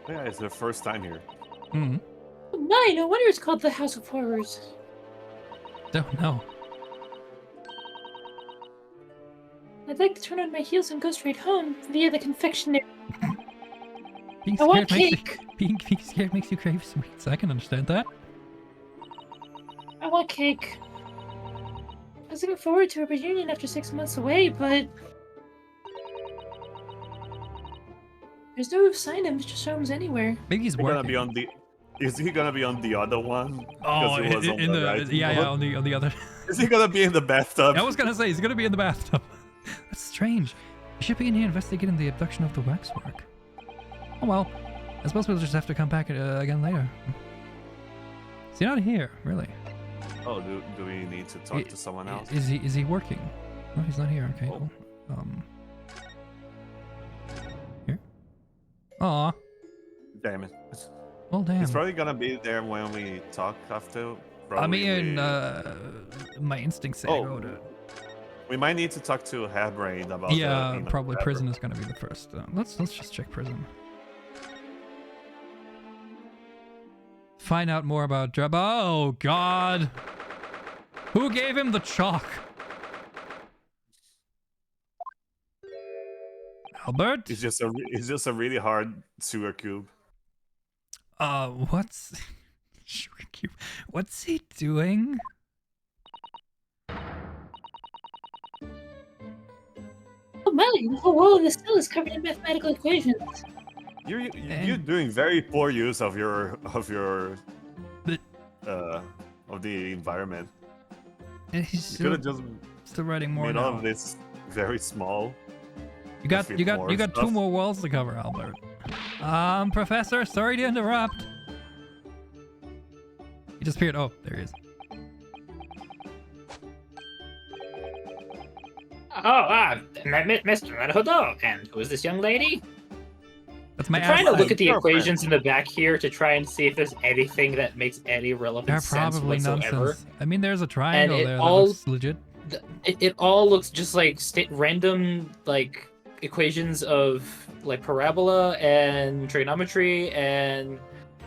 Yeah, it's their first time here. Hmm. Oh my, no wonder it's called the House of Horrors. Don't know. I'd like to turn on my heels and go straight home via the confectionery. Being I want scared makes cake. being scared makes you crave sweets. I can understand that. I want cake. I was looking forward to a reunion after 6 months away, but there's no sign of Mr. Soames anywhere. Maybe he's Is he gonna working. be on the? Is he gonna be on the other one? Oh, Because he was on in the right yeah, one. on the other. Is he gonna be in the bathtub? I was gonna say he's gonna be in the bathtub. That's strange. He should be in here investigating the abduction of the waxwork. Oh well, I suppose we'll just have to come back again later. Is he not here, really? Oh, do we need to talk to someone else? Is he working? No, he's not here. Okay. Oh. Cool. Here. Aw. Damn it. Well, damn. He's probably gonna be there when we talk after. I mean, we... my instincts say go to. We might need to talk to Hairbrain about. Yeah, the, probably prison is gonna be the first. Let's just check prison. Find out more about Drebber. Oh God! Who gave him the chalk? Albert? It's just a really hard sewer cube. What's sugar cube? What's he doing? Oh my, the whole wall of the cell is covered in mathematical equations. You're doing very poor use of your But- of the environment. And he's You could have just still writing more made now. all of this very small. You got more two stuff. more walls to cover, Albert. Professor, sorry to interrupt. He disappeared. Oh, there he is. Mr. Naruto, and who is this young lady? That's my I'm trying to look at the girlfriend. equations in the back here to try and see if there's anything that makes any relevant They're sense probably whatsoever. nonsense. I mean, there's a triangle it there that all- looks legit. It all looks just like random like equations of like parabola and trigonometry and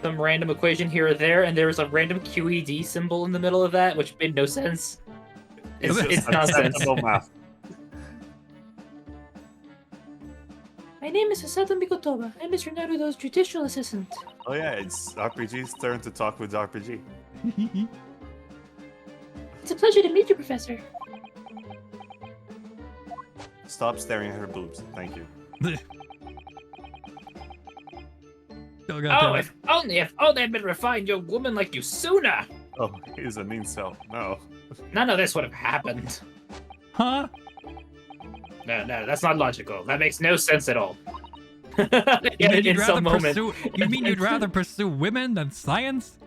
some random equation here or there, and there was a random QED symbol in the middle of that, which made no sense. It's just nonsense. acceptable math. My name is Susato Mikotoba. I'm Mr. Naruto's judicial assistant. Oh yeah, it's RPG's turn to talk with RPG. It's a pleasure to meet you, Professor. Stop staring at her boobs. Thank you. Oh, God, If only I'd been a refined young woman like you sooner, Oh, he's an incel. No. none of this would have happened. huh? No, that's not logical. That makes no sense at all. You mean you'd rather moment. pursue? You mean you'd rather pursue women than science?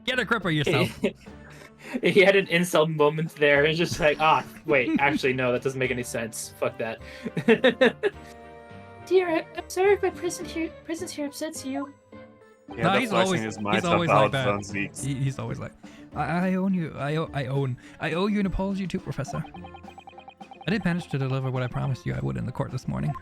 Get a grip of yourself. He had an incel moment there, and just like, wait, actually, no, that doesn't make any sense. Fuck that. Dear, I'm sorry if my presence here upsets you. Yeah, No, the he's flashing always- his he's mind always about like that. Van Zeeks. He's always like, I own you. I owe you an apology too, Professor. I did manage to deliver what I promised you I would in the court this morning.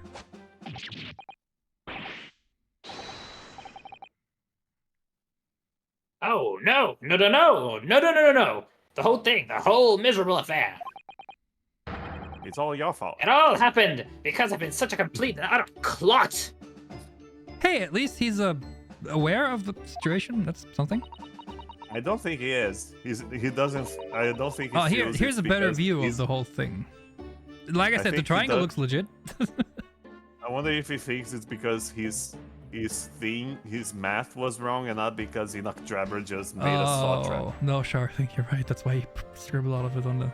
Oh, no. The whole thing, the whole miserable affair. It's all your fault. It all happened because I've been such a complete and utter clot. Hey, at least he's aware of the situation. That's something. I don't think he is. He doesn't. I don't think. He Oh, feels here's it's a better because view of he's- the whole thing. Like I I said, the think he triangle does. looks legit. I wonder if he thinks it's because his math was wrong and not because Drebber just made a slot trap. Oh, no, sure. I think you're right. That's why he scribbled all of it on the...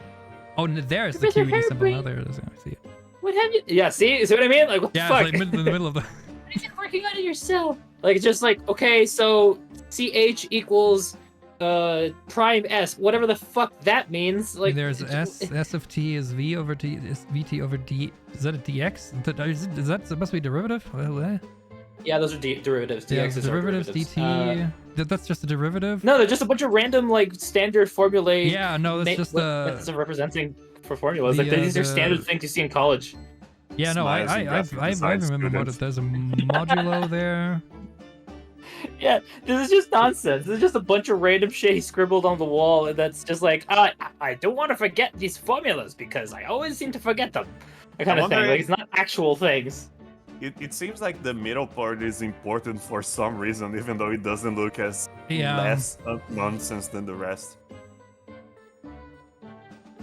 Oh, there's the Professor QED symbol. Now Hairbrain. there it is. I see it. What have you Yeah, see what I mean? Like, what Yeah, the fuck? it's like in the middle of the... what have you been working on in your cell? Like, it's just like, okay, so CH equals prime S, whatever the fuck that means. Like, There's S of T is V over T is VT over D. Is that a DX? Is that supposed to be derivative? Yeah, those are derivatives. Yeah, DXs are derivatives, DT. That's just a derivative? No, they're just a bunch of random, like, standard formulae. Yeah, no, that's just methods of representing for formulas. the, Like, these are the- standard things you see in college. Yeah, no, I Smiles and graphic I design remember what students. it. There's a modulo there. Yeah, this is just nonsense. This is just a bunch of random shit scribbled on the wall, and that's just like, I don't want to forget these formulas because I always seem to forget them. That kind of thing. Like, it's not actual things. It seems like the middle part is important for some reason, even though it doesn't look as Yeah. less nonsense than the rest.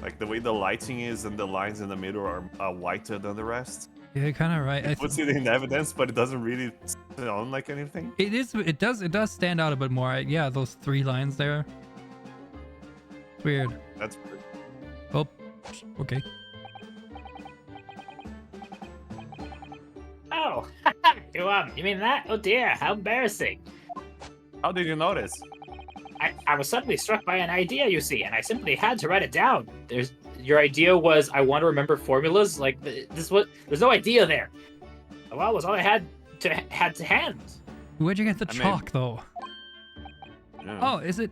Like the way the lighting is and the lines in the middle are whiter than the rest. Yeah, you're kind of right. It puts it in evidence, but it doesn't really sound like anything. It is. It does stand out a bit more. Yeah, those 3 lines there. It's weird. That's weird. Oh, okay. Oh, you mean that? Oh dear, how embarrassing. How did you notice? I was suddenly struck by an idea, you see, and I simply had to write it down. Your idea was, I want to remember formulas? Like, there's no idea there. Well, it was all I had to hand. Where'd you get the chalk, though? Yeah. Oh, is it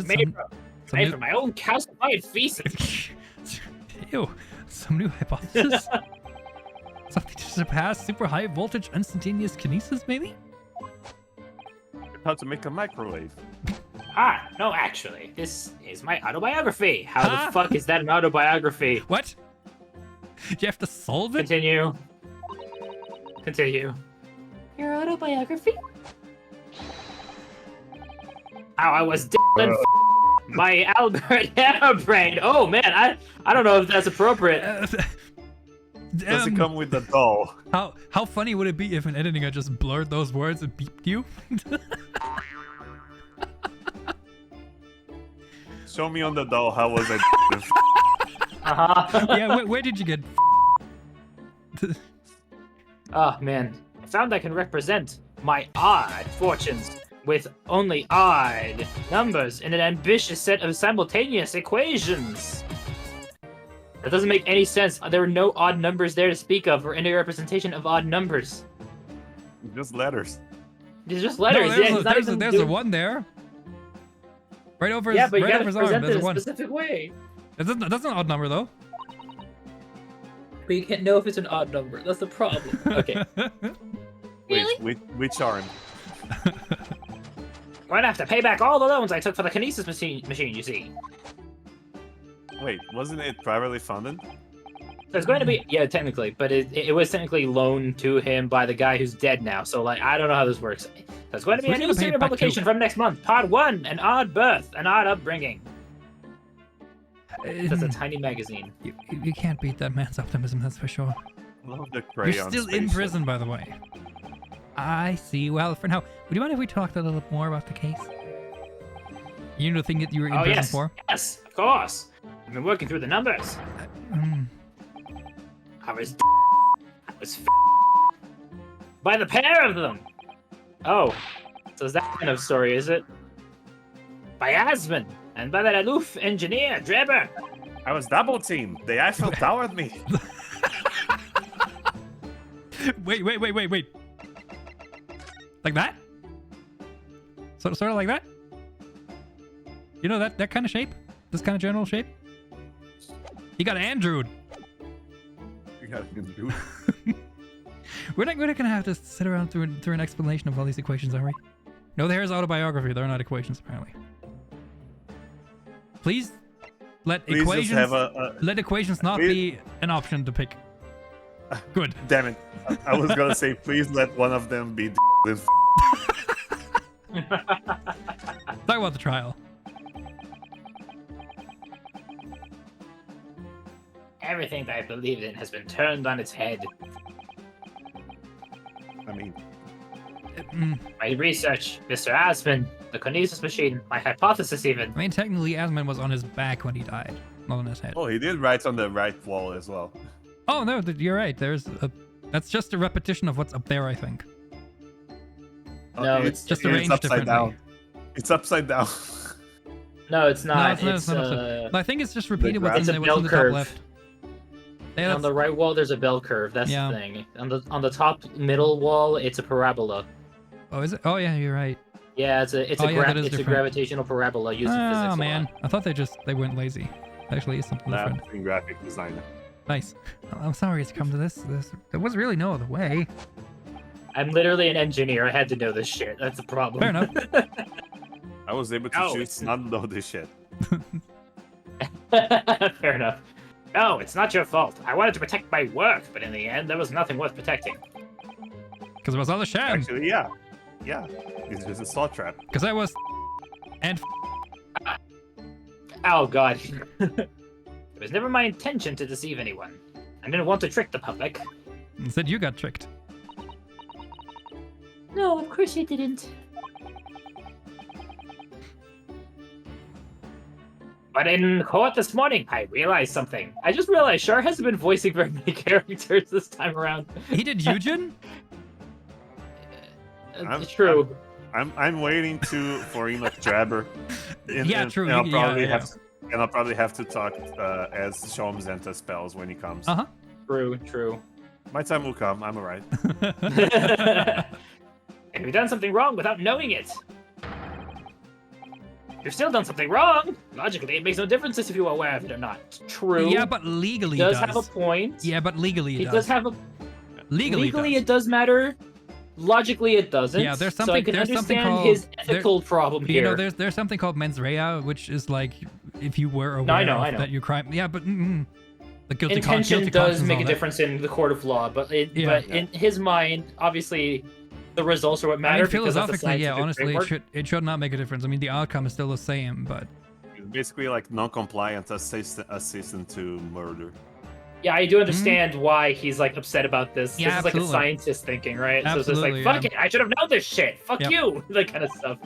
Made some from my own calcified feces. Ew, some new hypothesis? Something to surpass super high voltage instantaneous kinesis, maybe? How to make a microwave. No, actually, this is my autobiography. How Huh? the fuck is that an autobiography? What? Do you have to solve it? Continue. Your autobiography? How I was and by Albert Hairbrain. Oh man, I don't know if that's appropriate. Does it come with the doll? How funny would it be if in editing I just blurred those words and beeped you? Show me on the doll how was I. Yeah, where did you get? Oh man, I found I can represent my odd fortunes with only odd numbers in an ambitious set of simultaneous equations. That doesn't make any sense. There are no odd numbers there to speak of, or any representation of odd numbers. Just letters. These are just letters. No, Yeah, he's not even there's a 1 there. Right over his, Yeah, but you right gotta over his arm. present it There's in a a 1. specific way. That's an odd number though. But you can't know if it's an odd number. That's the problem. Okay. Really? Which arm? I'm gonna have to pay back all the loans I took for the kinesis machine, you see. Wait, wasn't it privately funded? There's going to be, yeah, technically, but it was technically loaned to him by the guy who's dead now. So, like, I don't know how this works. There's going to be Who's a gonna new pay it serial back publication to? from next month. Part 1, an odd birth, an odd upbringing. That's a tiny magazine. You can't beat that man's optimism, that's for sure. Love the crayon. You're still in prison, by the way. I see. Well, for now, would you mind if we talked a little bit more about the case? You know the thing that you were in prison yes, for? yes, of course. I've been working through the numbers. I was by the pair of them. Oh, so is that kind of story, is it? By Asman and by that aloof engineer, Drebber. I was double teamed. The Eiffel towered me. Wait. Like that? Sort of like that? You know that kind of shape? This kind of general shape? You got Andrewed. You gotta do it. We're not gonna have to sit around through an explanation of all these equations, are we? No, there's autobiography. They're not equations, apparently. Please let Please equations just have let equations not be an option to pick. Good. Damn it. I was gonna say, please let one of them be Talk about the trial. Everything that I believed in has been turned on its head. I mean, My research, Mr. Asman, the kinesis machine, my hypothesis even. I mean, technically, Asman was on his back when he died, not on his head. oh, he did write on the right wall as well. Oh no, you're right. That's just a repetition of what's up there, I think. No, It's just it's arranged upside differently. down. It's upside down. No, it's not. No, it's not upside. No, I think it's just repeated what's It's in a the bell top curve. left. Yeah, on that's- the right wall, there's a bell curve. That's Yeah. the thing. On the top middle wall, it's a parabola. Oh, is it? Oh yeah, you're right. Yeah, it's Oh, yeah, that is a different. gravitational parabola used in physics. Oh a man, lot. I thought they went lazy. Actually, it's something Nah, different. in graphic designer. Nice. I'm sorry it's come to this. There was really no other way. I'm literally an engineer. I had to know this shit. That's a problem. Fair enough. I was able to choose not to know this shit. Fair enough. No, it's not your fault. I wanted to protect my work, but in the end, there was nothing worth protecting. Because it was all a sham. Actually, yeah. Yeah. It's just a saw trap. Because I was... And... Oh, God. It was never my intention to deceive anyone. I didn't want to trick the public. Instead, you got tricked. No, of course you didn't. But in court this morning, I realized something. I just realized Shar hasn't been voicing very many characters this time around. He did Eugen? It's true. I'm waiting for Drebber. Yeah, true. And I'll Yeah. probably have to talk as Sholmes and Tusspells when he comes. Uh-huh. True. My time will come. I'm alright. Have you done something wrong without knowing it? You've still done something wrong. Logically, it makes no difference if you are aware of it or not. True. Yeah, but legally He does have a point. Yeah, but legally He does have a... Legally it does matter. Logically, it doesn't. Yeah, there's something. So I can there's something understand called his ethical problem You here. know, there's something called mens rea, which is like if you were aware I know. that you crime. Yeah, but the guilty intention guilty does conscience make a and all that. difference in the court of law, but Yeah. in his mind, obviously, the results are what I matter. mean, because that's the philosophically, yeah, scientific honestly, framework. it should not make a difference. I mean, the outcome is still the same, but It's basically like non-compliant assistant to murder. Yeah, I do understand why he's like upset about this. Yeah, This is like a absolutely. scientist thinking, right? So it's just Absolutely, like, fuck yeah. it, I should have known this shit. Fuck Yep. you, that kind of stuff.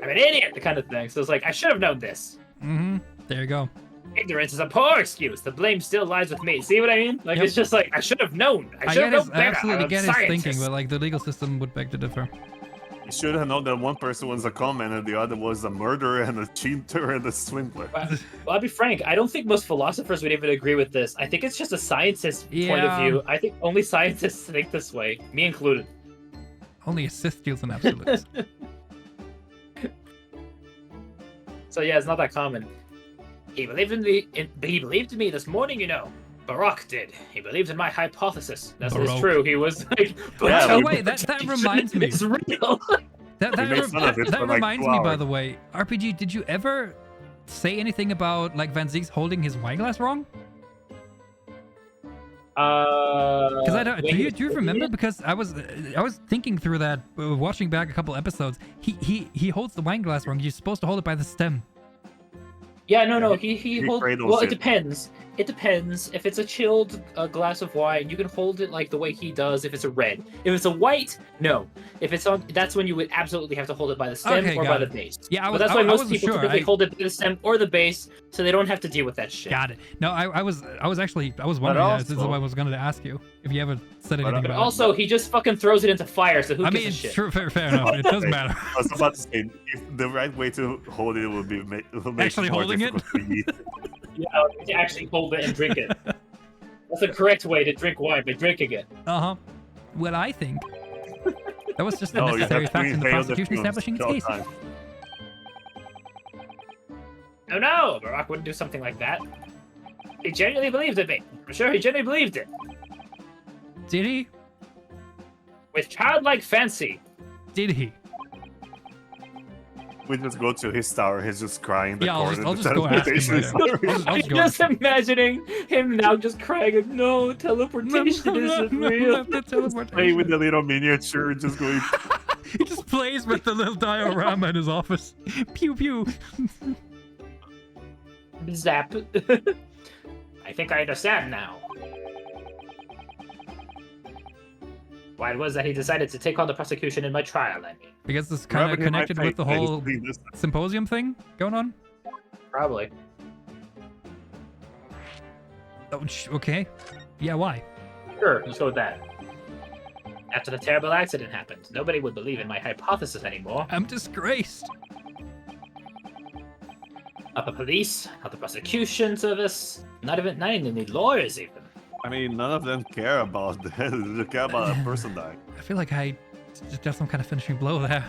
I'm an idiot, the kind of thing. So it's like, I should have known this. there you go. Ignorance is a poor excuse. The blame still lies with me. See what I mean? Like, Yep. it's just like, I should have known. I should have known better. absolutely I'm a get his thinking, scientist. but like the legal system would beg to differ. You should have known that one person was a con-man and the other was a murderer and a cheater and a swindler. Well, I'll be frank. I don't think most philosophers would even agree with this. I think it's just a scientist's point of Yeah. view. I think only scientists think this way, me included. Only a Sith deals in absolutes. So yeah, it's not that common. He believed in me. He believed in me this morning. You know, Barak did. He believed in my hypothesis. That's Barak. true. He was like, Yeah, oh we- wait, that reminds me. It's real. That We made fun of it for like reminds 2 me, by hours. the way. RPG, did you ever say anything about like Van Zieks holding his wine glass wrong? Because I don't. Do you remember? Because I was thinking through that, watching back a couple episodes. He holds the wine glass wrong. You're supposed to hold it by the stem. Yeah, no. He holds. cradles Well, it it. depends. It depends. If it's a chilled glass of wine, you can hold it like the way he does. If it's a red, if it's a white, no. If it's on, that's when you would absolutely have to hold it by the stem Okay, or got by the it. base. Yeah, But that's why I most wasn't people sure. typically hold it by the stem or the base, so they don't have to deal with that shit. Got it. No, I was wondering that. This is also- what I was going to ask you if you ever said anything But about Also, he just fucking throws it into fire, so who it. I gives mean, a shit? sure, fair enough. It does matter. I was about to say, if the right way to hold it would be will make Actually it more holding it? difficult to eat. Yeah, to actually hold it and drink it. That's the correct way to drink wine, by drinking it. Well, I think that was just a No, you necessary have to fact in the inhale the prosecution fumes establishing its at all case. times. No, Barack wouldn't do something like that. He genuinely believed in me. I'm sure he genuinely believed it. Did he? With childlike fancy. Did he? We just go to his tower. He's just crying. In the Yeah, corner. I'll The just go ask him teleportation right is now. not I'll real. just go Just imagining him now just crying, like, no, teleportation isn't real. The teleportation. Playing with the little miniature, just going. He just plays with the little diorama in his office. Pew pew. Zap. I think I understand now. Why it was that he decided to take on the prosecution in my trial, I mean. Because it's kind of Rubbing in my connected with the face, I just whole clean this. symposium thing going on. Probably. Oh, okay. Yeah, why? Sure, let's go with that. After the terrible accident happened, nobody would believe in my hypothesis anymore. I'm disgraced. Not the police, not the prosecution service, not even the lawyers even. I mean, none of them care about that. They care about a person dying. I feel like I just got some kind of finishing blow there.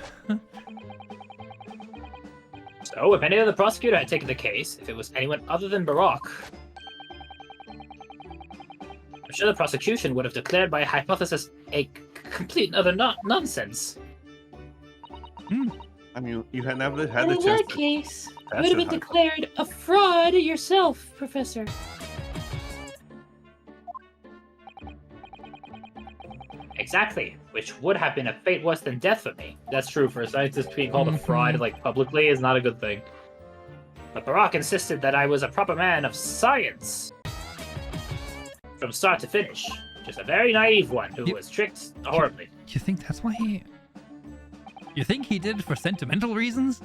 So, if any other prosecutor had taken the case, if it was anyone other than Barak, I'm sure the prosecution would have declared my hypothesis a complete and utter nonsense. I mean, you had never had And the in chance that to case, you test would have it, been declared a fraud yourself, Professor. Exactly, which would have been a fate worse than death for me. That's true, for a scientist being called a fraud, like, publicly is not a good thing. But Barack insisted that I was a proper man of science. From start to finish. Just a very naive one who was tricked horribly. You think that's why he... You think he did it for sentimental reasons?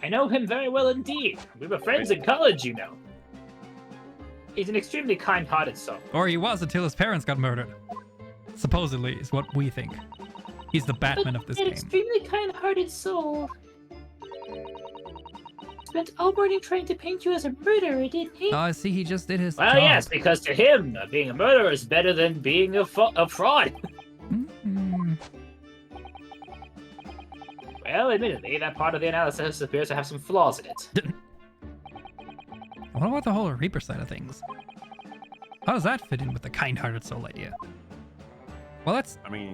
I know him very well indeed. We were friends in college, you know. He's an extremely kind-hearted soul. Or he was until his parents got murdered. Supposedly, is what we think. He's the Batman of this An game. extremely kind-hearted soul. Spent all morning trying to paint you as a murderer, didn't he? Oh, I see he just did his Well, job. yes, because to him, being a murderer is better than being a fraud. Mm. Well, admittedly, that part of the analysis appears to have some flaws in it. What about the whole Reaper side of things? How does that fit in with the kind-hearted soul idea? Well,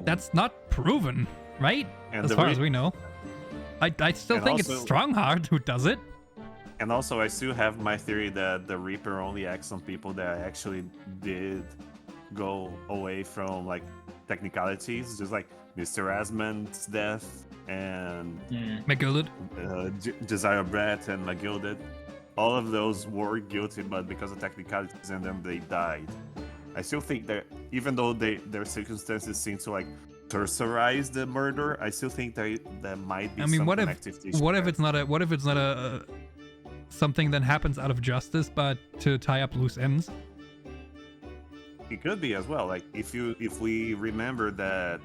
that's not proven, right? And as far as we know. I still think it's Strongheart who does it. And also, I still have my theory that the Reaper only acts on people that actually did go away from, like, technicalities, just like Mr. Asmund's death and McGilded. Josiah Brett and McGilded. All of those were guilty, but because of technicalities, and then they died. I still think that even though their circumstances seem to, like, tertiarize the murder, I still think that might be. I mean, some what if it's not a something that happens out of justice, but to tie up loose ends? It could be as well. Like if we remember that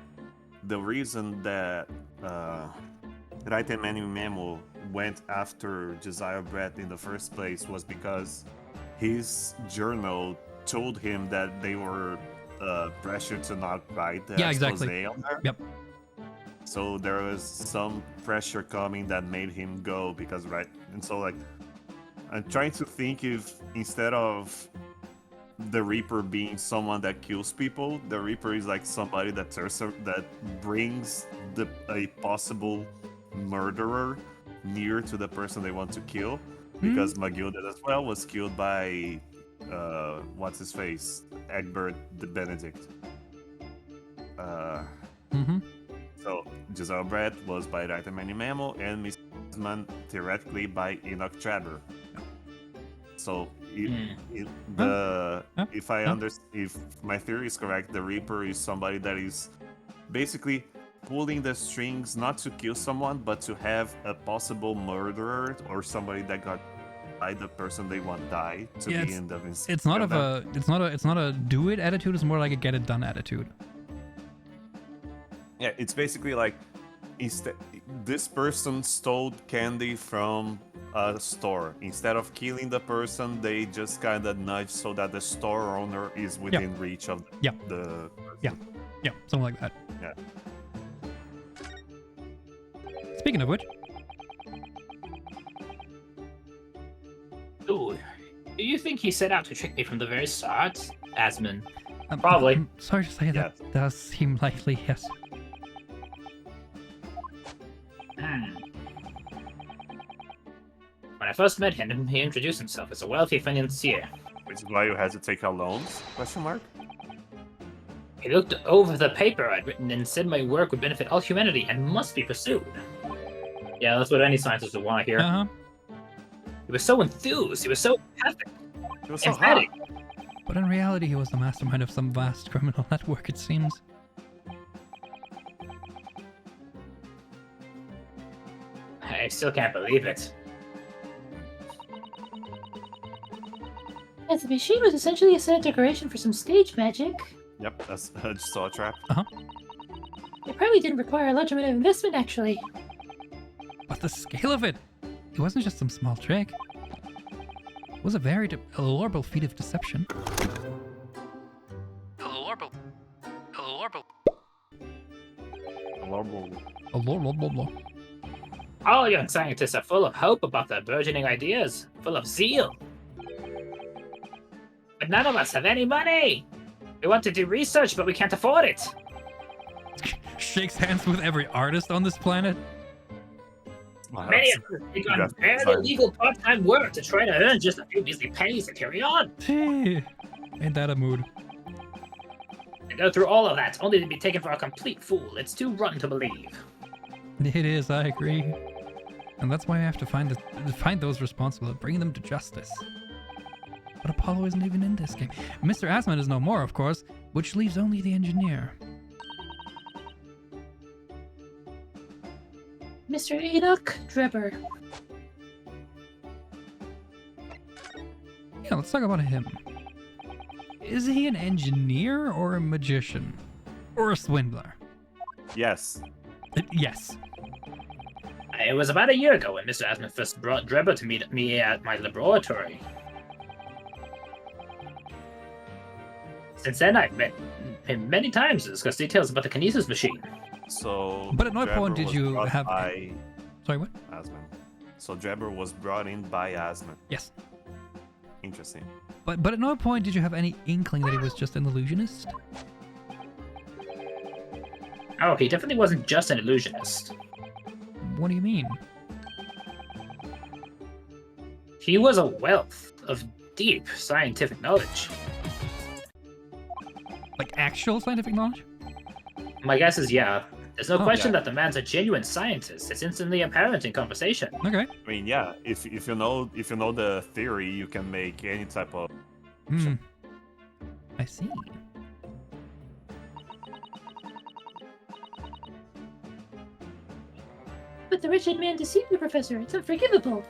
the reason that Right and Memo went after Josiah Brett in the first place was because his journal told him that they were pressured to not write the expose on there. Yep. So there was some pressure coming that made him go because and so, like, I'm trying to think if instead of the Reaper being someone that kills people, the Reaper is like somebody that brings a possible murderer near to the person they want to kill, because McGilded as well was killed by what's his face, Egbert the Benedict. So Josiah Brett was by Right and Memo, and Mr. Asmund theoretically by Enoch Drebber. So if my theory is correct, the Reaper is somebody that is basically pulling the strings not to kill someone, but to have a possible murderer or somebody that got by the person they want die to be in the. It's not a do it attitude. It's more like a get it done attitude. Yeah, it's basically like this person stole candy from a store. Instead of killing the person, they just kind of nudge so that the store owner is within reach of the person. Yeah, something like that. Yeah. Speaking of which, ooh, do you think he set out to trick me from the very start, Asmund? Probably. I'm sorry to say that does seem likely, yes. When I first met him, he introduced himself as a wealthy financier. Which is why you had to take out loans? Question mark. He looked over the paper I'd written and said my work would benefit all humanity and must be pursued. Yeah, that's what any scientist would want to hear. He was so enthused. He was so empathic. He was so hot. But in reality, he was the mastermind of some vast criminal network, it seems. I still can't believe it. As the machine was essentially a set of decoration for some stage magic. Yep, that's I just saw a trap. It probably didn't require a large amount of investment, actually. But the scale of it! It wasn't just some small trick. It was a very allurable feat of deception. Allurable. All young scientists are full of hope about their burgeoning ideas, full of zeal. But none of us have any money. We want to do research, but we can't afford it. Shakes hands with every artist on this planet. Wow, Many that's- of us take on that's very fine. illegal part-time work to try to earn just a few measly pennies to carry on. Ain't that a mood? And go through all of that, only to be taken for a complete fool. It's too rotten to believe. It is, I agree. And that's why I have to find those responsible and bring them to justice. But Apollo isn't even in this game. Mr. Asman is no more, of course, which leaves only the engineer. Mr. Enoch Drebber. Yeah, let's talk about him. Is he an engineer or a magician? Or a swindler? Yes. Yes. It was about a year ago when Mr. Asman first brought Drebber to meet me at my laboratory. Since then, I've met him many times to discuss details about the kinesis machine. So. But at no Drebber point did was you brought have- by Sorry, what? Asman. So Drebber was brought in by Asman. Yes. Interesting. But at no point did you have any inkling that he was just an illusionist? Oh, he definitely wasn't just an illusionist. What do you mean? He was a wealth of deep scientific knowledge. Like actual scientific knowledge? My guess is yeah. There's no Oh, question yeah. that the man's a genuine scientist. It's instantly apparent in conversation. Okay. I mean, yeah. If you know the theory, you can make any type of. Hmm. I see. But the wretched man deceived the professor. It's unforgivable.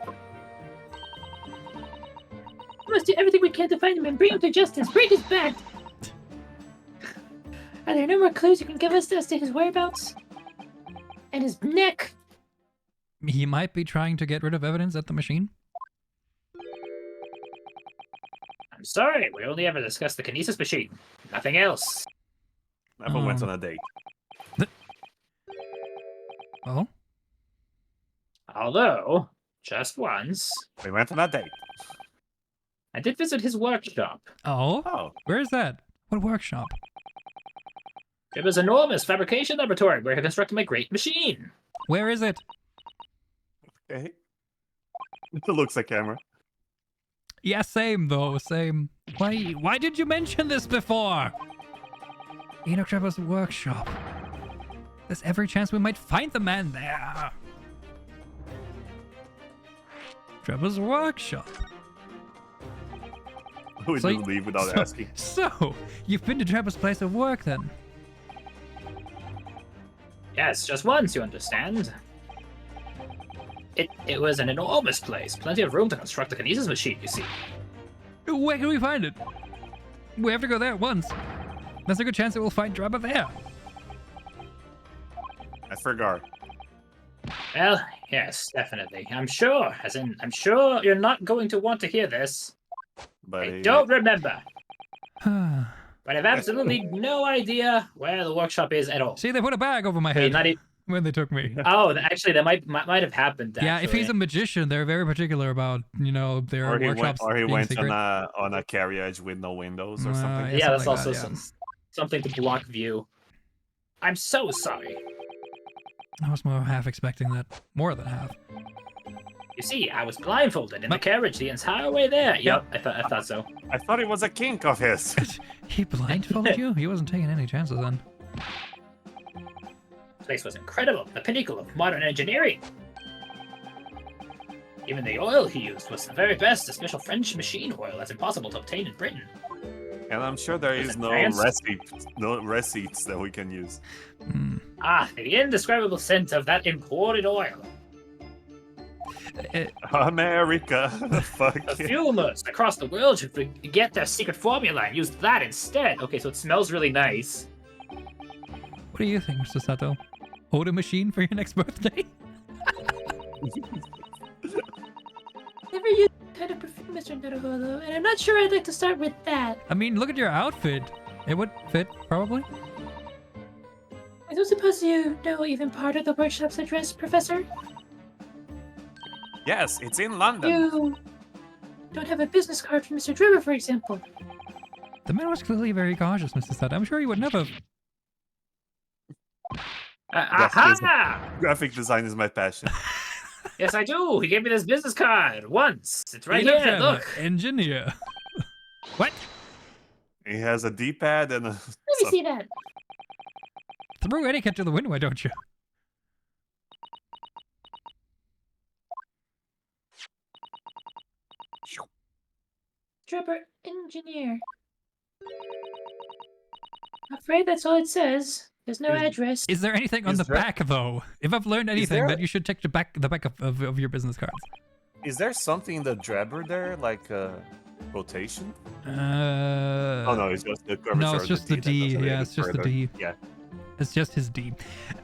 We must do everything we can to find him and bring him to justice. Break his back. Are there no more clues you can give us as to his whereabouts? And his neck? He might be trying to get rid of evidence at the machine. I'm sorry, we only ever discussed the kinesis machine. Nothing else. Never went Oh. on a date. Oh? Although, just once, We went on a date. I did visit his workshop. Oh? Oh. Where is that? What workshop? It was an enormous fabrication laboratory where he constructed my great machine. Where is it? Okay. It looks like camera. Yeah, same though, same. Why did you mention this before? Enoch Drebber's workshop. There's every chance we might find the man there. Drebber's workshop. We So just leave without asking. So, you've been to Drebber's place of work then? Yes, just once, you understand. It was an enormous place. Plenty of room to construct a kinesis machine, you see. Where can we find it? We have to go there once. There's a good chance that we'll find Drebber there. I forgot. Well, yes, definitely. I'm sure you're not going to want to hear this. But I don't remember. See, But I've absolutely no idea where the workshop is at all. they put a bag over my Hey, head not e- when they took me. Oh, actually, that might have happened. Yeah, if he's a actually. magician, they're very particular about, their Or he went, workshops or he being went secret. on a carriage with no windows or Uh, something. Yeah, that's something like also that, something to block view. I'm so sorry. I was more half expecting that. More than half. You see, I was blindfolded in the But- carriage the entire way there. Yep, I thought so. I thought it was a kink of his. He blindfolded you? He wasn't taking any chances then. The place was incredible, the pinnacle of modern engineering. Even the oil he used was the very best, a special French machine oil that's impossible to obtain in Britain. And I'm sure there is no receipts that we can use. Hmm. Ah, the indescribable scent of that imported oil. America. Fuck. The fumers across the world should get their secret formula and use that instead. Okay, so it smells really nice. What do you think, Mr. Sato? Hold a machine for your next birthday? Never used that kind of perfume, Mr. Naruhodo, and I'm not sure I'd like to start with that. I mean, look at your outfit. It would fit, probably. I don't suppose you know even part of the workshop's address, Professor? Yes, it's in London. You don't have a business card for Mr. Drebber, for example. The man was clearly very cautious, Mr. Susato. I'm sure he would never. Aha! Graphic design is my passion. Yes, I do. He gave me this business card once. It's right He's a here. Drebber, Look. engineer. What? He has a D-pad and a. Let me see that. Throw etiquette to the wind, why don't you? Drebber engineer. I'm afraid that's all it says. There's no address. Is there anything on Is the there- back though? If I've learned anything, there- then you should check the back of your business cards. Is there something in the Drebber there, like rotation? Oh Oh no, it's just the curvature. no, it's of just the that D. does it a Yeah, bit it's just the further. D. Yeah. It's just his D.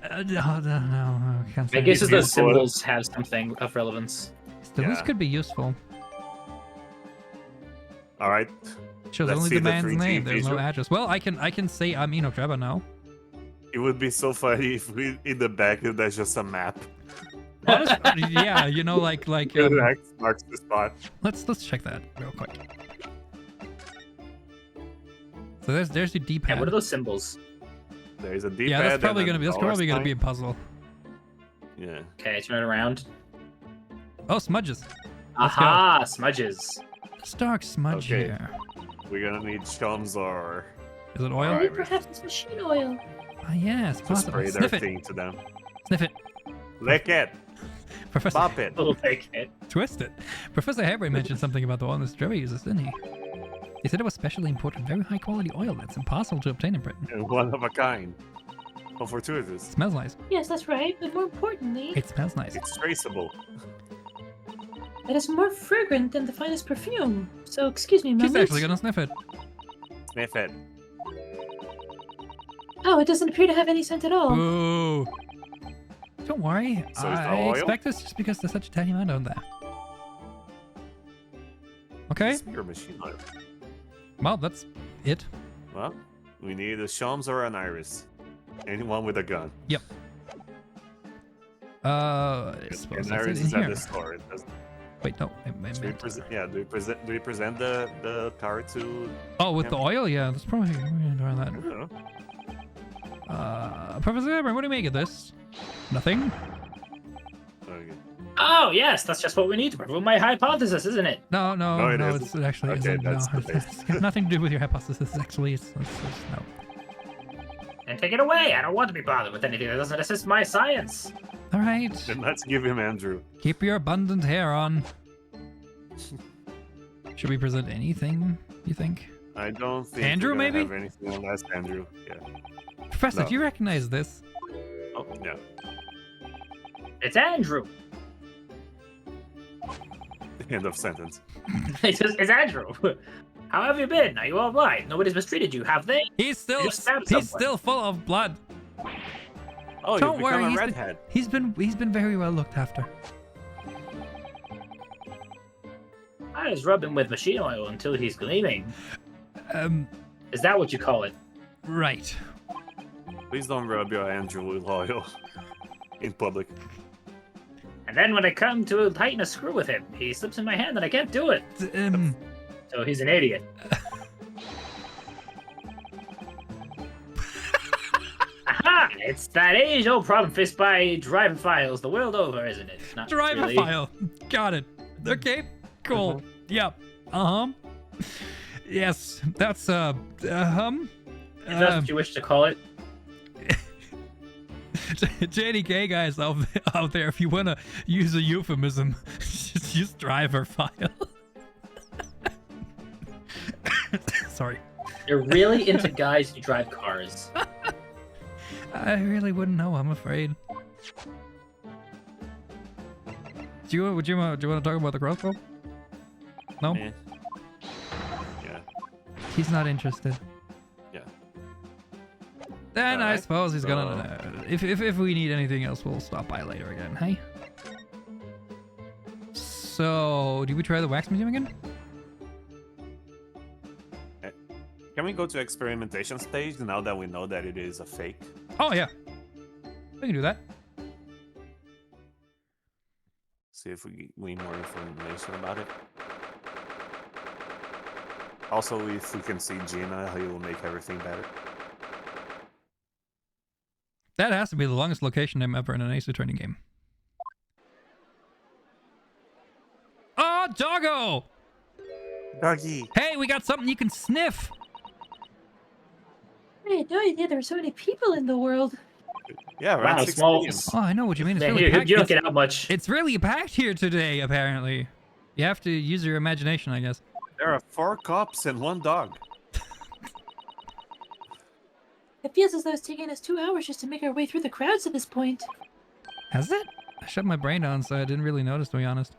No, I can't say I guess anything. those symbols have something of relevance. Still, this Yeah. could be useful. All right. Shows Let's only see the the man's 3D name. There's no visual. address. Well, I can say I'm Drebber now. It would be so funny if we in the back there's just a map. Honestly, yeah, you know, like X marks the spot. let's check that real quick. So there's your D-pad. Yeah, what are those symbols? There's a D-pad. Yeah, that's probably and gonna be a a dollar puzzle. sign. Yeah. Okay, turn it around. Oh, smudges. Let's Aha! Smudges. This dark smudge Okay. here. We're gonna need chums or Is it oil? Alright. Maybe perhaps it's machine oil. Ah, yes, to possible. spray their Sniff it. thing to them. Sniff it. Lick it. Professor, Pop it. Little take it. twist it. Professor Harebrain mentioned something about the oil this Drebber uses, didn't he? He said it was specially imported, very high quality oil that's impossible to obtain in Britain. And one of a kind. Oh, fortuitous. Smells nice. Yes, that's right. But more importantly, It smells nice. It's traceable. it is more fragrant than the finest perfume. So, excuse me, She's moment. actually gonna sniff it. Sniff it. Oh, it doesn't appear to have any scent at all. Ooh. Don't worry. So is the I oil? expect this just because there's such a tiny amount on there. Okay. It's pure machine oil. Well, that's it. Well, we need a shums or an iris. Anyone with a gun. I suppose An that's iris it in is at here. the store. It doesn't. Wait, no. I Do we meant- present? Yeah. Do we present the card to? Oh, with the oil? Yeah, that's probably we're gonna try I that. don't know. Professor Harebrain, what do you make of this? Nothing? Okay. Oh, yes, that's just what we need to prove my hypothesis, isn't it? No, No, it it's, isn't. it actually Okay, isn't. No, that's the it's got nothing to do with your hypothesis, actually. It's no. And take it away. I don't want to be bothered with anything that doesn't assist my science. All right. Then let's give him Andrew. Keep your abundant hair on. Should we present anything, you think? I don't think Andrew, we're gonna maybe? have anything unless Andrew. Yeah. Professor, No. do you recognize this? Oh yeah. It's Andrew. End of sentence. It's Andrew. How have you been? Are you all right? Nobody's mistreated you, have they? He's still You stabbed he's someone. still full of blood. Oh, Don't you've worry, become a he's redhead. He's been very well looked after. I just rub him with machine oil until he's gleaming. Is that what you call it? Right. Please don't rub your Andrew with oil in public. And then when I come to tighten a screw with him, he slips in my hand and I can't do it. So he's an idiot. Aha! It's that age-old problem faced by driver files the world over, isn't it? Not Driver really. file. Got it. Okay. Cool. Yep. Yes. That's If that's what you wish to call it. To any gay guys out there, if you want to use a euphemism, just use driver file. Sorry. You're really into guys who drive cars. I really wouldn't know, I'm afraid. Would you want to talk about the crossbow? No? Eh. Yeah. He's not interested. Yeah. Then I Alright. suppose he's gonna. If we need anything else, we'll stop by later again. Hey. So, do we try the wax museum again? Can we go to experimentation stage now that we know that it is a fake? Oh yeah, we can do that. See if we glean more information about it. Also, if we can see Gina, he will make everything better. That has to be the longest location name ever in an Ace Attorney game. Oh, doggo! Doggy! Hey, we got something you can sniff! I had no idea there were so many people in the world. Yeah, Wow, around 6 small. million. Oh, I know what you mean. It's Man, really you packed. don't get out much. It's really packed here today, apparently. You have to use your imagination, I guess. There are 4 cops and 1 dog. It feels as though it's taken us 2 hours just to make our way through the crowds at this point. Has it? I shut my brain on, so I didn't really notice, to be honest.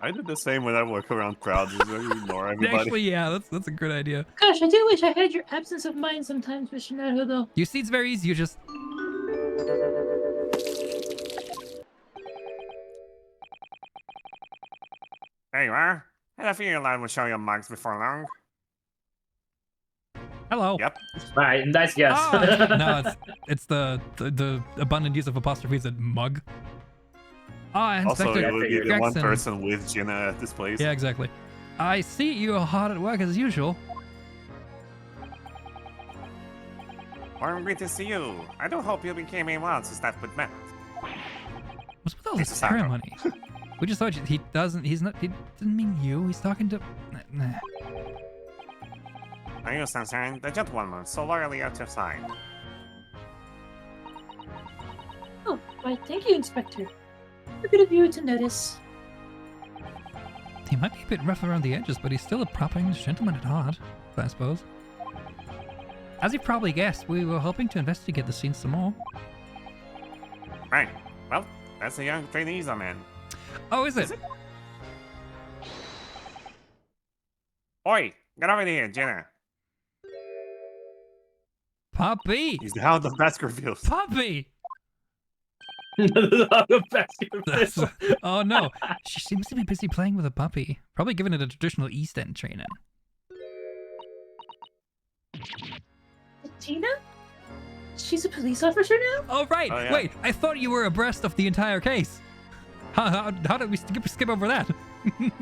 I do the same when I walk around crowds. Just ignore everybody. Actually, yeah, that's a good idea. Gosh, I do wish I had your absence of mind sometimes, Mr. Naruto, though. You see, it's very easy. You just... There you are. I have a feeling I will show you mugs before long. Hello. Yep. Alright, nice guess. Ah, no, it's the abundant use of apostrophes at mug. Ah, Also, Inspector it would be the one Jackson. person with Gina at this place. Yeah, exactly. I see you are hard at work as usual. Warm great to see you. I do hope you became able to start with math. What's with all this Susato. ceremony? We just thought he doesn't. He didn't mean you. He's talking to. Nah. Are you concerned? The gentlewoman so loyally at your side. Oh, why, thank you, Inspector. A bit of you to notice. He might be a bit rough around the edges, but he's still a proper English gentleman at heart, I suppose. As you've probably guessed, we were hoping to investigate the scene some more. Right. Well, that's a young trainee's man. Oh, is it? Is it? Oi, get over here, Gina. Puppy! He's the Hound of Baskerville. Puppy! That's- Oh no, she seems to be busy playing with a puppy. Probably giving it a traditional East End training. Tina? She's a police officer now? Oh right, Oh, yeah. wait, I thought you were abreast of the entire case. How did we skip over that? Don't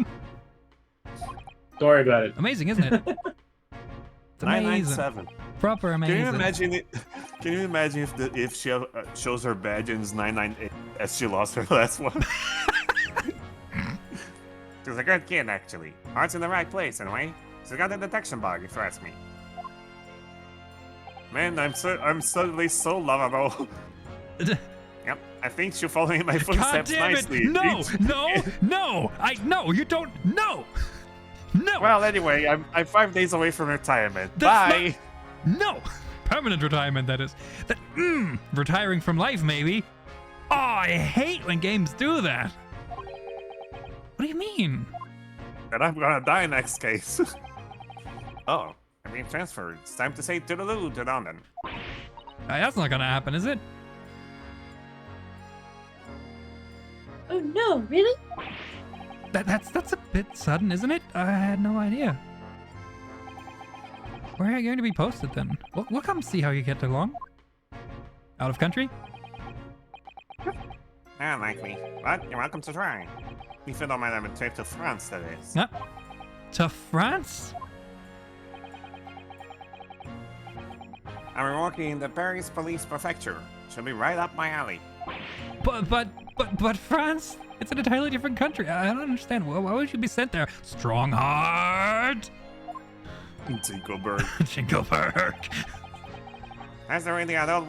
worry about it. Amazing, isn't it? It's amazing. 997. Proper amazing. Can you imagine it? Can you imagine if she shows her badge and it's 998 as she lost her last one? She's a good kid, actually. Heart's in the right place, anyway. She's got a detection bug, if you ask me. Man, I'm suddenly so lovable. Yep, I think she'll follow in my God footsteps damn it! nicely. No, no! You don't. No. Well, anyway, I'm 5 days away from retirement. That's Bye. No! Permanent retirement, that is. Retiring from life, maybe. Oh, I hate when games do that. What do you mean? And I'm gonna die next case. Oh, I'm being transferred. It's time to say toodaloo to London. That's not gonna happen, is it? Oh no, really? That's a bit sudden, isn't it? I had no idea. Where are you going to be posted then? We'll come see how you get along. Out of country? Unlikely, but you're welcome to try. If you don't mind having a trip to France, that is. No. To France? I'm working in the Paris Police Prefecture. Should be right up my alley. But France? It's an entirely different country. I don't understand. Why would you be sent there? Strongheart? Tinkelberg. Jinglebird. That's the way the adult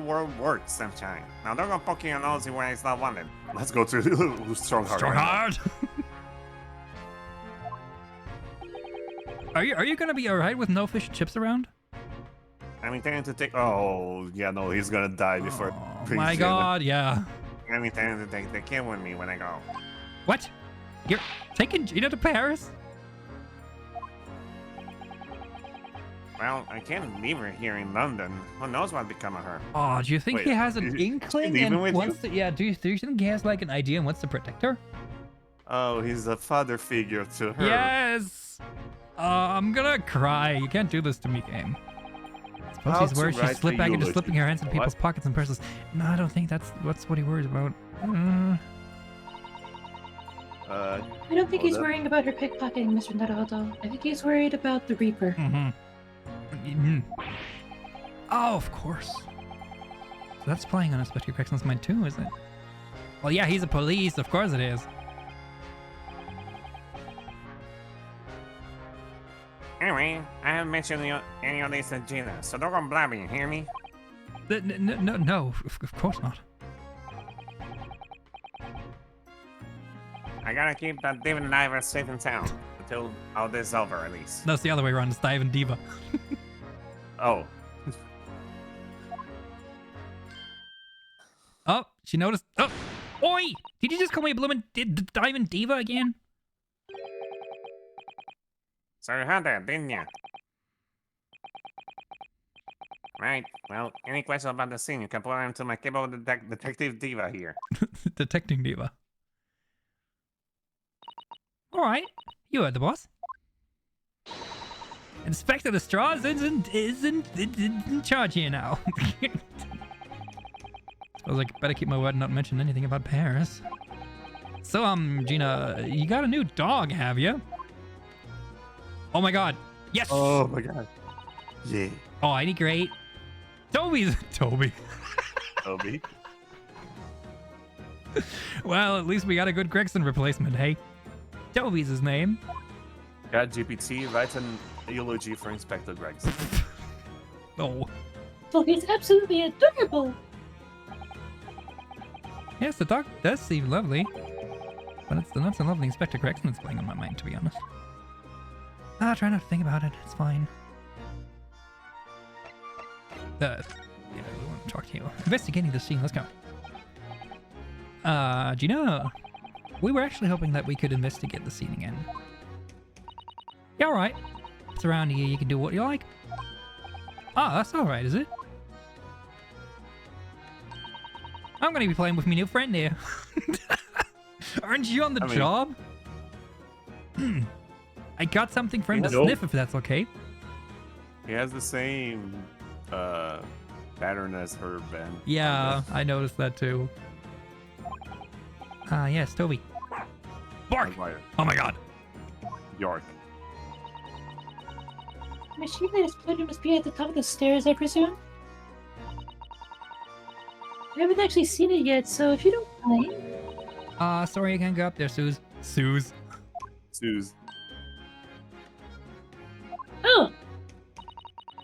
world works, sunshine. Now don't go poking your nose where it's not wanted. Let's go to Strongheart. Strongheart? Are you gonna be alright with no fish and chips around? I'm intending to take. Oh, yeah, no, he's gonna die before. Oh my god, yeah. I'm intending to take the kid with me when I go. What? You're taking Gina to Paris? Well, I can't leave her here in London. Who knows what become of her? Oh, do you think Wait, he has an is he inkling leaving and with wants to? Yeah, do you think he has like an idea and wants to protect her? Oh, he's a father figure to her. Yes. I'm gonna cry. You can't do this to me, game. Suppose How he's to worried she's write slipped the back into eulogy. slipping her hands in What? people's pockets and purses. No, I don't think that's what he worries about. I don't think he's Hold up. worrying about her pickpocketing, Mr. Naruto. I think he's worried about the Reaper. Oh, of course. So that's playing on Inspector Greggson's mind too, is it? Well, yeah, he's a police. Of course it is. Anyway, I haven't mentioned any of this to Gina, so don't go blabbing, hear me? No, of course not. I gotta keep that David and Diver safe and sound until all this is over, at least. That's the other way around. It's Dive and Diva. Oh, Oh, she noticed. Oh, oi! Did you just call me a bloomin' Dive and Diva again? So you had that, didn't ya? Right, well, any questions about the scene, you can put them to my capable detective diva here. Detecting Diva. All right, you heard the boss. Inspector Lestrade is in charge here now. I was like, better keep my word and not mention anything about Paris. So, Gina, you got a new dog, have you? Oh my god. Yes! oh my god. Yeah. Oh, ain't he great? Toby. Toby. Well, at least we got a good Gregson replacement, hey? Toby's his name. Got GPT writes an eulogy for Inspector Gregson. Oh. So he's absolutely adorable. Yes, the dog does seem lovely. But it's the not so lovely Inspector Gregson that's playing on my mind, to be honest. Try not to think about it. It's fine. Yeah, we want to talk to you. Investigating the scene. Let's go. Gina, we were actually hoping that we could investigate the scene again. Yeah, all right. It's around here. You can do what you like. Ah, that's all right, is it? I'm going to be playing with my new friend here. Aren't you on the job? I got something for him to sniff, if that's okay. He has the same pattern as her, Ben. Yeah, I noticed that too. Yes, Toby. Bark! Oh my god. York. The machine that exploded must be at the top of the stairs, I presume? I haven't actually seen it yet, so if you don't mind... Sorry I can't go up there, Suze. Suze. Oh!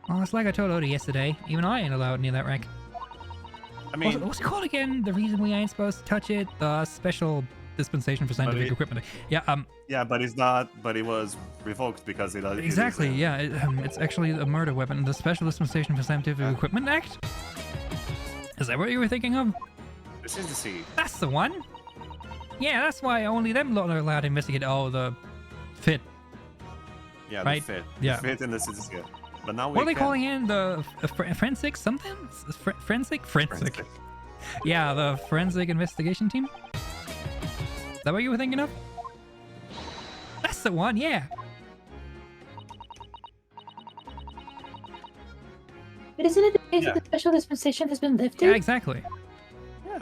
Oh, it's like I told Odie yesterday. Even I ain't allowed near that wreck. I mean, What's it called again? The reason we ain't supposed to touch it? The special dispensation for scientific equipment. Yeah, yeah, but it's not. But it was revoked because it. Exactly. It is, yeah, it's actually a murder weapon. The Special Dispensation for Scientific Equipment Act. Is that what you were thinking of? This is the sea. That's the one. Yeah, that's why only them lot are allowed to investigate. Oh, the fit. Yeah, right? the fit. Yeah. The fit in the city. But now what are they calling it? The forensic something? Forensic? Yeah, the forensic investigation team. Is that what you were thinking of? That's the one, yeah. But isn't it the case that the special dispensation has been lifted? Yeah, exactly. Yeah.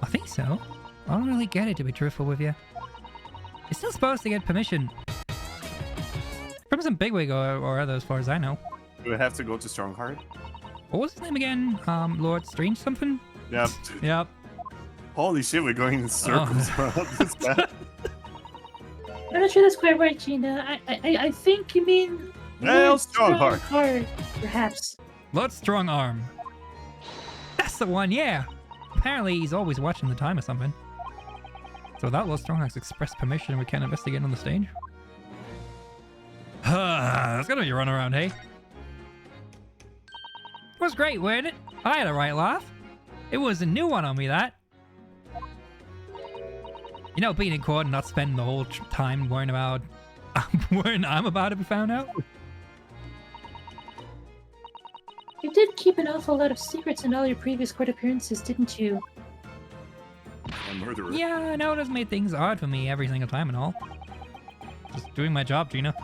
I think so. I don't really get it, to be truthful with you. You're still supposed to get permission from some bigwig or other, as far as I know. We would have to go to Strongheart. What was his name again? Lord Strange something? Yep. Yep. Holy shit, we're going in circles around this map. I'm not sure that's quite right, Gina. I think you mean... Well, Strongheart. Strongheart, perhaps. Lord Strong Arm. That's the one, yeah. Apparently he's always watching the time or something. So without Lord Strongarm's express permission, we can't investigate on the stage? That's gonna be a runaround, hey? It was great, wasn't it? I had a right laugh. It was a new one on me, that. You know, being in court and not spending the whole time worrying about... worrying I'm about to be found out? You did keep an awful lot of secrets in all your previous court appearances, didn't you? A murderer. Yeah, I know it has made things odd for me every single time and all. Just doing my job, Gina.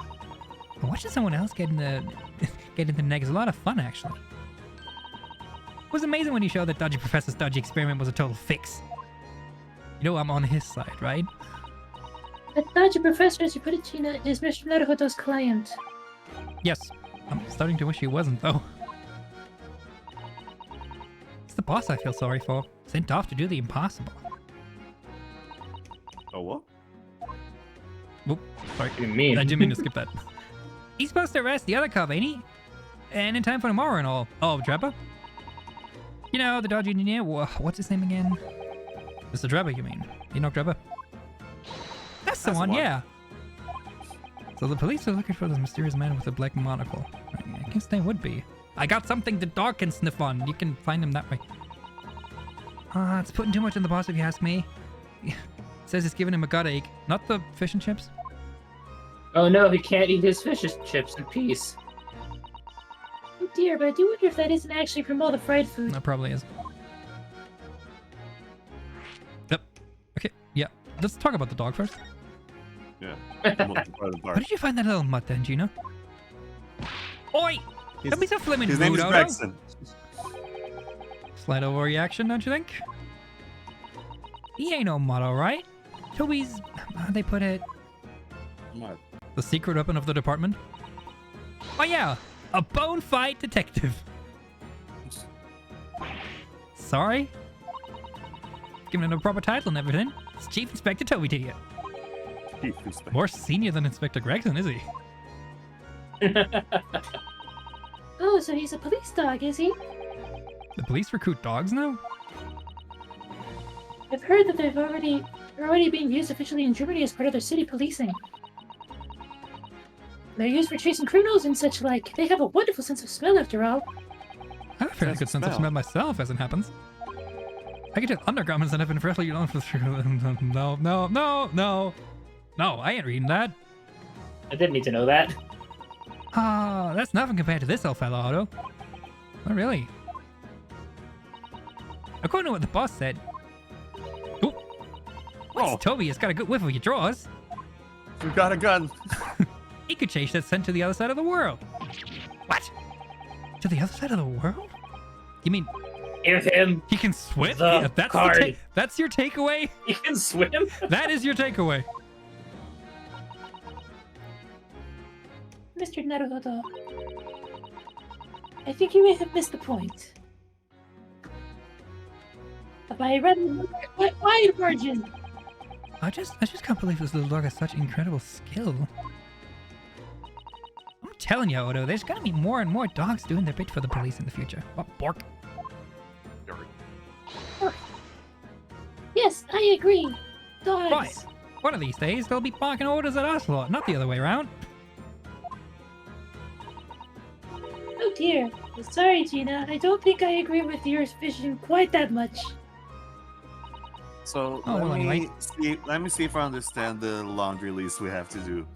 But watching someone else get in the neck is a lot of fun, actually. It was amazing when you showed that Dodgy Professor's dodgy experiment was a total fix. You know I'm on his side, right? But Dodgy Professor, as you put it, Gina, is Mr. Naruhodo's client. Yes. I'm starting to wish he wasn't, though. It's the boss I feel sorry for. Sent off to do the impossible. Oh, what? Oop, sorry. What do you mean? I didn't mean to skip that. He's supposed to arrest the other cub, ain't he? And in time for tomorrow and all. Oh, Drebber? You know, the dodgy engineer. What's his name again? Mr. Drebber, you mean? You know Drebber? That's the one, yeah. So the police are looking for this mysterious man with a black monocle. I guess they would be. I got something the dog can sniff on. You can find him that way. It's putting too much on the boss if you ask me. Says it's giving him a gut ache. Not the fish and chips? Oh no, he can't eat his fish chips in peace. Oh dear, but I do wonder if that isn't actually from all the fried food. That probably is. Yep. Okay, yeah. Let's talk about the dog first. Yeah. Where did you find that little mutt then, Gina? Oi! Don't be so flippin' His name rude, is Odo. Gregson. Slight overreaction, don't you think? He ain't no mutt, alright? Toby's... how'd they put it? What? The secret weapon of the department? Oh yeah! A bone fight detective! Sorry? Giving it a proper title and everything. It's Chief Inspector Toby to you. More senior than Inspector Gregson, is he? Oh, so he's a police dog, is he? The police recruit dogs now? I've heard that they're already being used officially in Germany as part of their city policing. They're used for chasing criminals and such like. They have a wonderful sense of smell, after all. I have a fairly good sense of smell myself, as it happens. I can tell undergarments that have been freshly known for... No, I ain't reading that. I didn't need to know that. That's nothing compared to this old fella, Otto. Oh, really? According to what the boss said... Ooh. Oh. Toby has got a good whiff of your drawers. You got a gun. He could chase that scent to the other side of the world. What? To the other side of the world? You mean... Give him he can swim? the Yeah, that's card. that's your takeaway? He can swim? That is your takeaway. Mr. Naruhodo, I think you may have missed the point. By rather wide margin. I just can't believe this little dog has such incredible skill. I'm telling you, Odo, there's gonna be more and more dogs doing their bit for the police in the future. What, Bork? Yes, I agree. Dogs. Right. One of these days, they'll be barking orders at us a lot, not the other way around. Oh dear. Sorry, Gina. I don't think I agree with your vision quite that much. So Oh, well, anyway. let me see if I understand the laundry list we have to do.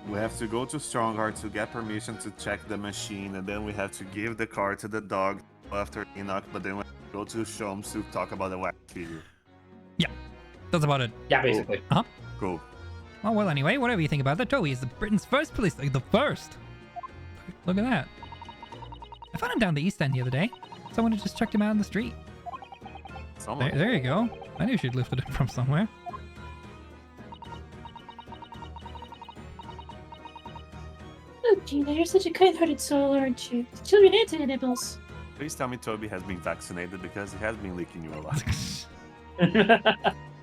We have to go to Strongheart to get permission to check the machine, and then we have to give the car to the dog after Enoch, but then we go to Shoms to talk about the wax figure. That's about it. Yeah, basically. Cool. Oh, well, anyway, whatever you think about that, Toby is the Britain's first police, like the first. Look at that. I found him down the East End the other day. Someone had just chucked him out on the street. Someone. There you go. I knew she'd lifted it from somewhere. Oh, Gina, you're such a kind-hearted soul, aren't you? The children and to animals. Please tell me Toby has been vaccinated because he has been licking you a lot.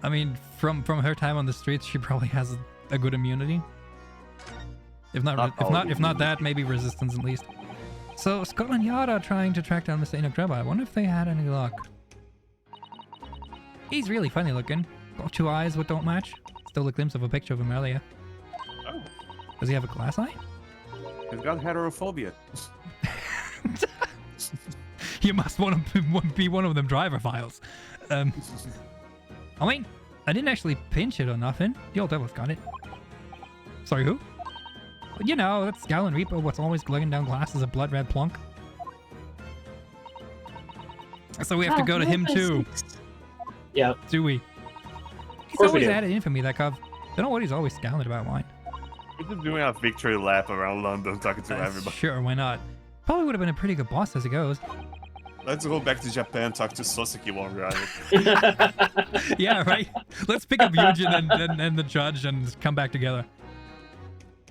I mean, from her time on the streets, she probably has a good immunity. If not that, maybe resistance at least. So Scotland Yard are trying to track down Mr. Enoch Drebber. I wonder if they had any luck. He's really funny looking. Got two eyes what don't match. Still a glimpse of a picture of him earlier. Oh. Does he have a glass eye? He's got heterophobia. You must want to be one of them driver files. I mean, I didn't actually pinch it or nothing. The old devil's got it. Sorry, who? You know, that Scowling Reaper what's always glowing down glasses of blood red plunk. So we have to go to him too. Yep. Do we? He's course we always do. added in for me, that cov. Don't know what he's always scowling about wine. We're just doing a victory lap around London talking to everybody. Sure, why not? Probably would have been a pretty good boss as it goes. Let's go back to Japan, talk to Soseki while we're at it. Yeah, right. Let's pick up Yujin and the judge and come back together.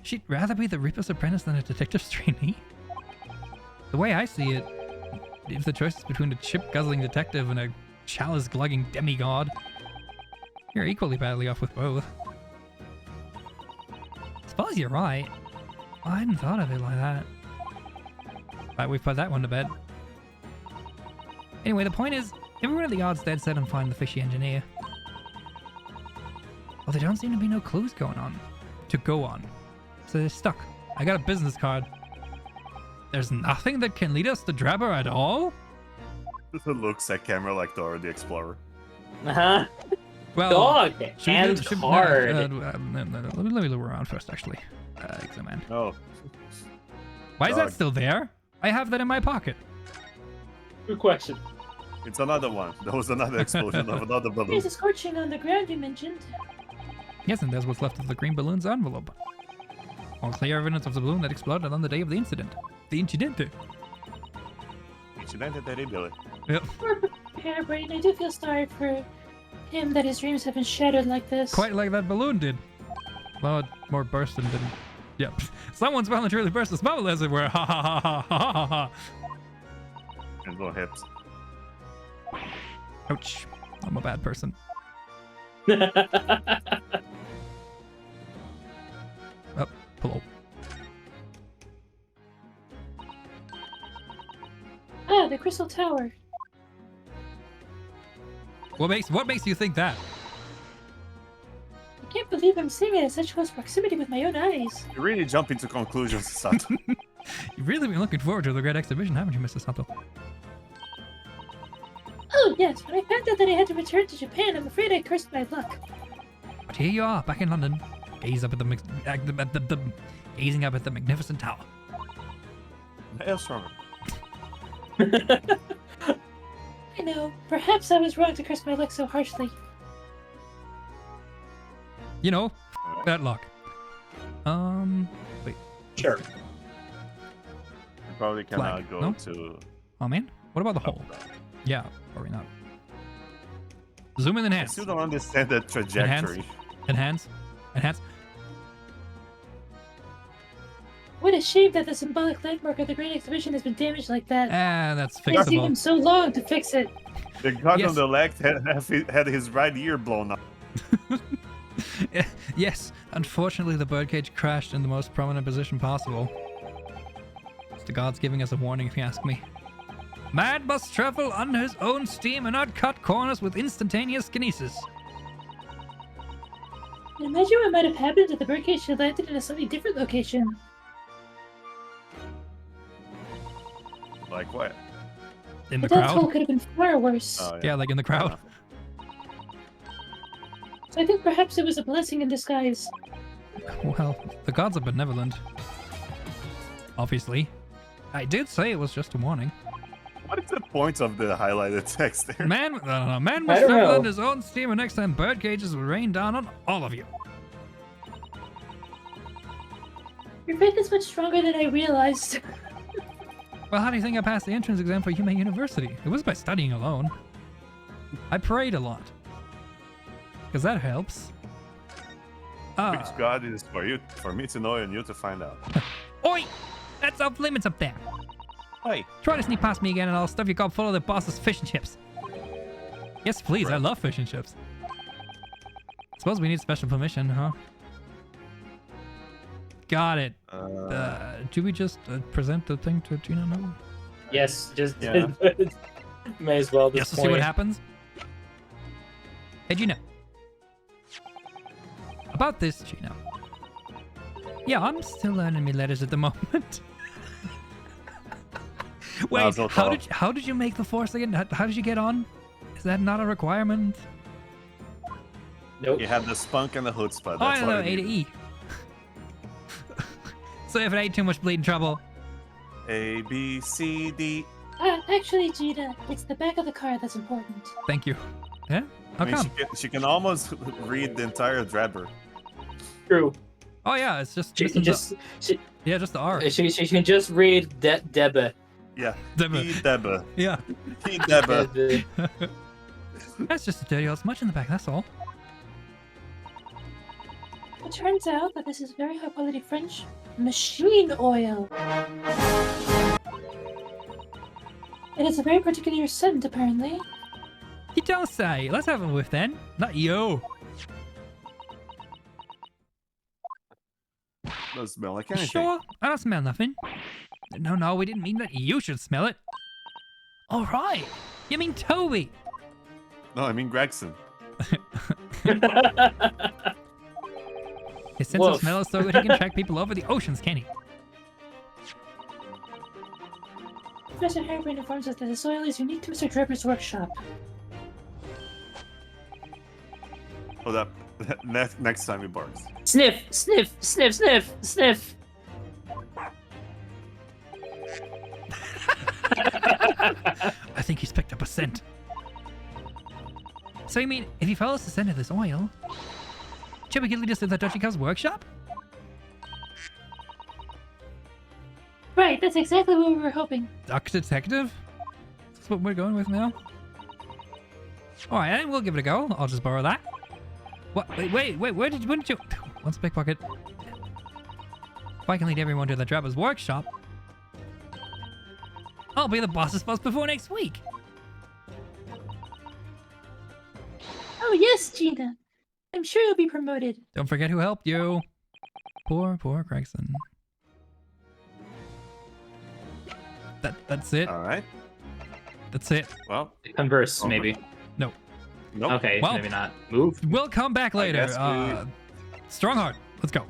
She'd rather be the Reaper's apprentice than a detective's trainee. The way I see it, if the choice is between a chip-guzzling detective and a chalice-glugging demigod, you're equally badly off with both. I suppose you're right. I hadn't thought of it like that. Right, we've put that one to bed. Anyway, the point is, everyone at the yard's dead set on finding the fishy engineer. Well, there don't seem to be no clues going on. To go on. So they're stuck. I got a business card. There's nothing that can lead us to Drebber at all? Looks at camera like Dora the Explorer. Uh-huh. Well, Dog and card. let me look around first, actually. Examine. Oh. Why is that Dog. still there? I have that in my pocket. Good question. It's another one. There was another explosion of another balloon. There's a scorching on the ground you mentioned. Yes, and there's what's left of the green balloon's envelope. All clear evidence of the balloon that exploded on the day of the incident. The incidente. Incidente terrible. Yep. Poor Hairbrain, I do feel sorry for him that his dreams have been shattered like this. Quite like that balloon did. Well, more bursting than... Yep. Someone's voluntarily burst the bubble as it were. Ha ha ha ha ha ha ha. And no hips. Ouch. I'm a bad person. Oh, hello. Ah, the Crystal Tower. What makes you think that? I can't believe I'm seeing it in such close proximity with my own eyes. You really jump into conclusions, Susato. You've really been looking forward to the great exhibition, haven't you, Mr. Sato? Oh, yes, when I found out that I had to return to Japan, I'm afraid I cursed my luck. But here you are, back in London, gazing up at the magnificent tower. Maelstrom. I know, perhaps I was wrong to curse my luck so harshly. You know, bad luck. Wait. Sure. You probably cannot Flag, go no? to... Oh man, what about the hole? Yeah, probably not. Zoom in, I enhance. still don't understand the trajectory. Enhance. What a shame that the symbolic landmark of the Great Exhibition has been damaged like that. Ah, that's It's taken fixable. so long to fix it. The guy Yes. on the left had his right ear blown up. Yes, unfortunately the birdcage crashed in the most prominent position possible. It's the gods giving us a warning, if you ask me. Man must travel under his own steam and not cut corners with instantaneous kinesis. Imagine what might have happened if the birdcage had landed in a slightly different location. Like what? In the The death toll crowd? could have been far worse. Oh, Yeah, like in the crowd. So I think perhaps it was a blessing in disguise. Well, the gods are benevolent. Obviously. I did say it was just a warning. What is the point of the highlighted text there? Man must I don't travel know. under his own steam, and next time bird cages will rain down on all of you. Your faith is much stronger than I realized. Well, how do you think I passed the entrance exam for Yume University? It was by studying alone. I prayed a lot. Because that helps. Which god is for me to know and you to find out? Oi! That's off limits up there. Oi. Try to sneak past me again and I'll stuff your gob full of the boss's fish and chips. Yes, please. I love fish and chips. Suppose we need special permission, huh? Got it. Do we just present the thing to Gina now? Yes, just Yeah. may as well. At this Just to see point. what happens? Hey, Gina. About this, Gina. Yeah, I'm still learning me letters at the moment. Wait, Mazel tov. how did you make the force again? How did you get on? Is that not a requirement? Nope. You had the spunk and the chutzpah. Oh, I That's don't know, what A I to need. E. So if it ain't too much bleeding trouble. A, B, C, D. Actually, Gina, it's the back of the car that's important. Thank you. Yeah? How I mean, come? she can almost read the entire Drebber. True. Oh yeah, it's just She missing can just the, yeah, just the R. she can just read Debbe. Yeah. Drebber. He Drebber. Yeah. He Drebber. That's just a dirty old smudge in the back, that's all. It turns out that this is very high quality French machine oil. It has a very particular scent, apparently. You don't say. Let's have a whiff then. Not you. Doesn't smell like anything. Sure, I don't smell nothing. No, we didn't mean that you should smell it. All right. You mean Toby? No, I mean Gregson. His sense of Woof. smell is so good he can track people over the oceans, can he? Professor Harebrine informs us that the soil is unique to Mr. Drebber's workshop. Oh, that next time he barks. Sniff, sniff, sniff, sniff, sniff. I think he's picked up a scent. So you mean, if he follows the scent of this oil, should we lead us to the Dodgy Cub's workshop? Right, that's exactly what we were hoping. Duck detective? That's what we're going with now? Alright, then we'll give it a go. I'll just borrow that. What? Wait, where did you... What's a pickpocket? If I can lead everyone to the Drebber's workshop, I'll be the boss's boss before next week. Oh yes, Gina. I'm sure you'll be promoted. Don't forget who helped you. Poor Gregson. That's it. All right. That's it. Well, Converse, Okay. maybe. nope. Okay, Well- maybe not. Move. We'll come back later. guess we- Strongheart, let's go.